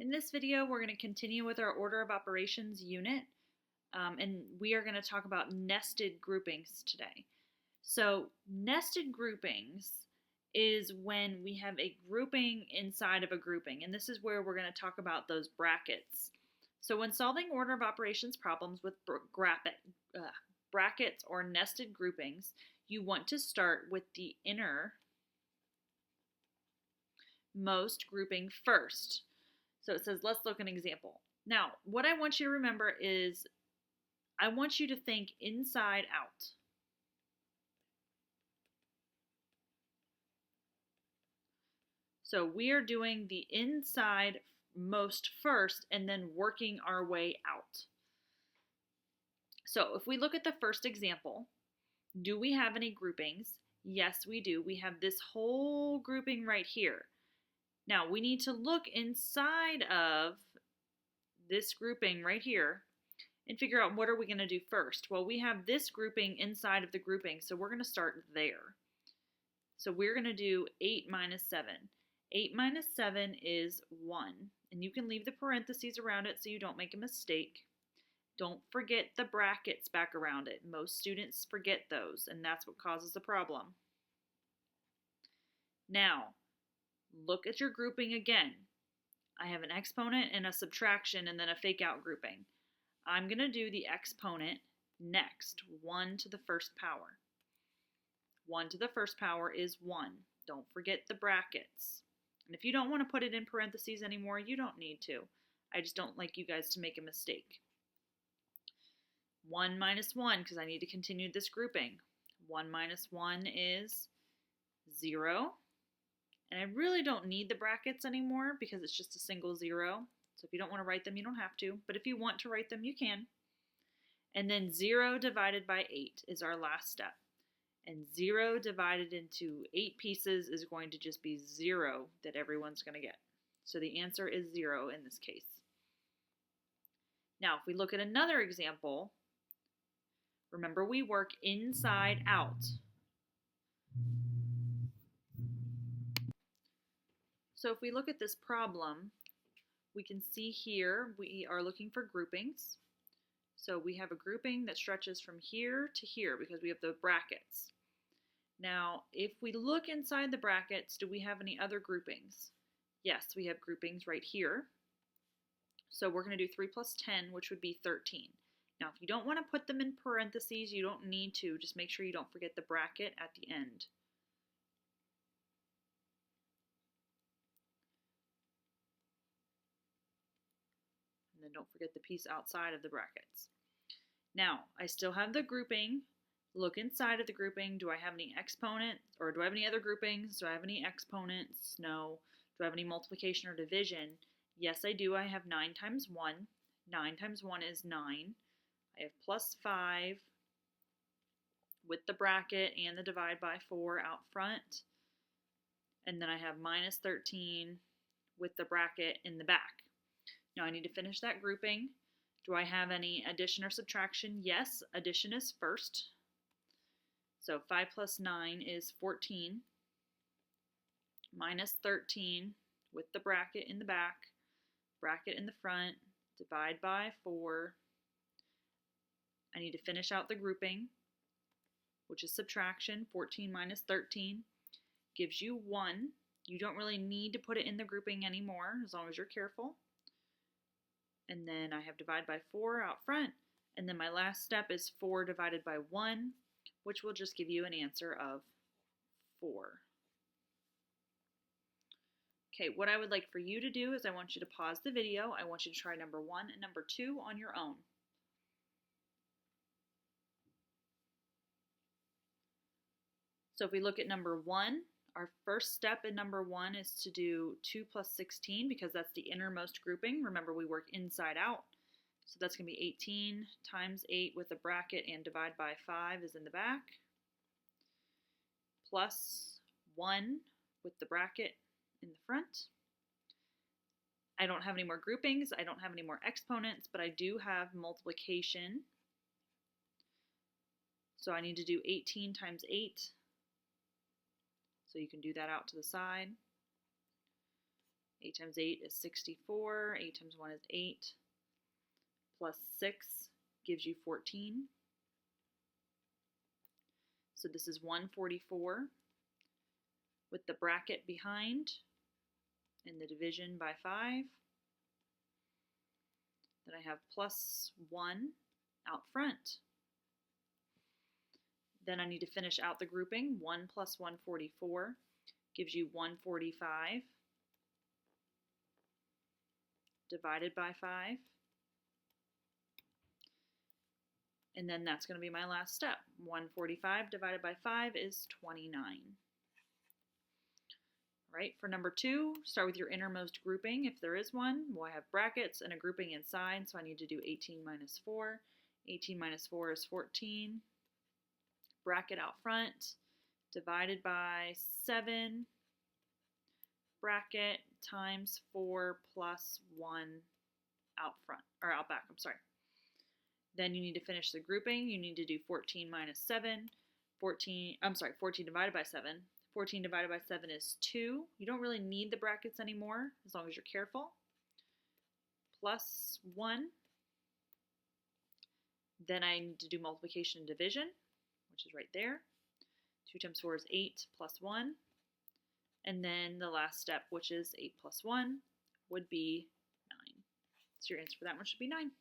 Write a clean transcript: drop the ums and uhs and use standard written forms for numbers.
In this video, we're going to continue with our order of operations unit, and we are going to talk about nested groupings today. So nested groupings is when we have a grouping inside of a grouping, and this is where we're going to talk about those brackets. So when solving order of operations problems with brackets or nested groupings, you want to start with the innermost grouping first. So it says, let's look at an example. Now, what I want you to remember is I want you to think inside out. So we are doing the inside most first and then working our way out. So if we look at the first example, do we have any groupings? Yes, we do. We have this whole grouping right here. Now we need to look inside of this grouping right here and figure out what are we going to do first. Well, we have this grouping inside of the grouping, so we're going to start there. So we're going to do 8 minus 7. 8 minus 7 is 1, and you can leave the parentheses around it so you don't make a mistake. Don't forget the brackets back around it. Most students forget those, and that's what causes the problem. Now, look at your grouping again. I have an exponent and a subtraction and then a fake out grouping. I'm going to do the exponent next, 1 to the first power. 1 to the first power is 1. Don't forget the brackets. And if you don't want to put it in parentheses anymore, you don't need to. I just don't like you guys to make a mistake. 1 minus 1, because I need to continue this grouping. 1 minus 1 is 0. And I really don't need the brackets anymore because it's just a single 0. So if you don't want to write them, you don't have to. But if you want to write them, you can. And then 0 divided by 8 is our last step. And 0 divided into 8 pieces is going to just be 0 that everyone's going to get. So the answer is 0 in this case. Now, if we look at another example, remember we work inside out. So if we look at this problem, we can see here we are looking for groupings. So we have a grouping that stretches from here to here because we have the brackets. Now, if we look inside the brackets, do we have any other groupings? Yes, we have groupings right here. So we're going to do 3 plus 10, which would be 13. Now, if you don't want to put them in parentheses, you don't need to. Just make sure you don't forget the bracket at the end. And then don't forget the piece outside of the brackets. Now, I still have the grouping. Look inside of the grouping. Do I have any exponents, or do I have any other groupings? Do I have any exponents? No. Do I have any multiplication or division? Yes, I do. I have 9 times 1. 9 times 1 is 9. I have plus 5 with the bracket and the divide by 4 out front. And then I have minus 13 with the bracket in the back. Now I need to finish that grouping. Do I have any addition or subtraction? Yes, addition is first. So 5 plus 9 is 14. Minus 13 with the bracket in the back, bracket in the front, divide by 4. I need to finish out the grouping, which is subtraction. 14 minus 13 gives you 1. You don't really need to put it in the grouping anymore as long as you're careful. And then I have divide by 4 out front. And then my last step is 4 divided by 1, which will just give you an answer of 4. Okay, what I would like for you to do is I want you to pause the video. I want you to try number 1 and number 2 on your own. So if we look at number 1, our first step in number 1 is to do 2 plus 16 because that's the innermost grouping. Remember, we work inside out. So that's going to be 18 times 8 with a bracket and divide by 5 is in the back. Plus 1 with the bracket in the front. I don't have any more groupings. I don't have any more exponents, but I do have multiplication. So I need to do 18 times 8. So you can do that out to the side. 8 times 8 is 64. 8 times 1 is 8. Plus 6 gives you 14. So this is 144 with the bracket behind and the division by 5. Then I have plus 1 out front. Then I need to finish out the grouping. 1 plus 144 gives you 145 divided by 5. And then that's going to be my last step. 145 divided by 5 is 29. All right, for number 2, start with your innermost grouping, if there is one. Well, I have brackets and a grouping inside, so I need to do 18 minus 4. 18 minus 4 is 14. Bracket out front, divided by 7. Bracket times 4 plus 1 out front, or out back, I'm sorry. Then you need to finish the grouping. You need to do 14 minus 7. 14 divided by 7. 14 divided by 7 is 2. You don't really need the brackets anymore as long as you're careful. Plus 1. Then I need to do multiplication and division, which is right there. 2 times 4 is 8 plus 1. And then the last step, which is 8 plus 1, would be 9. So your answer for that one should be 9.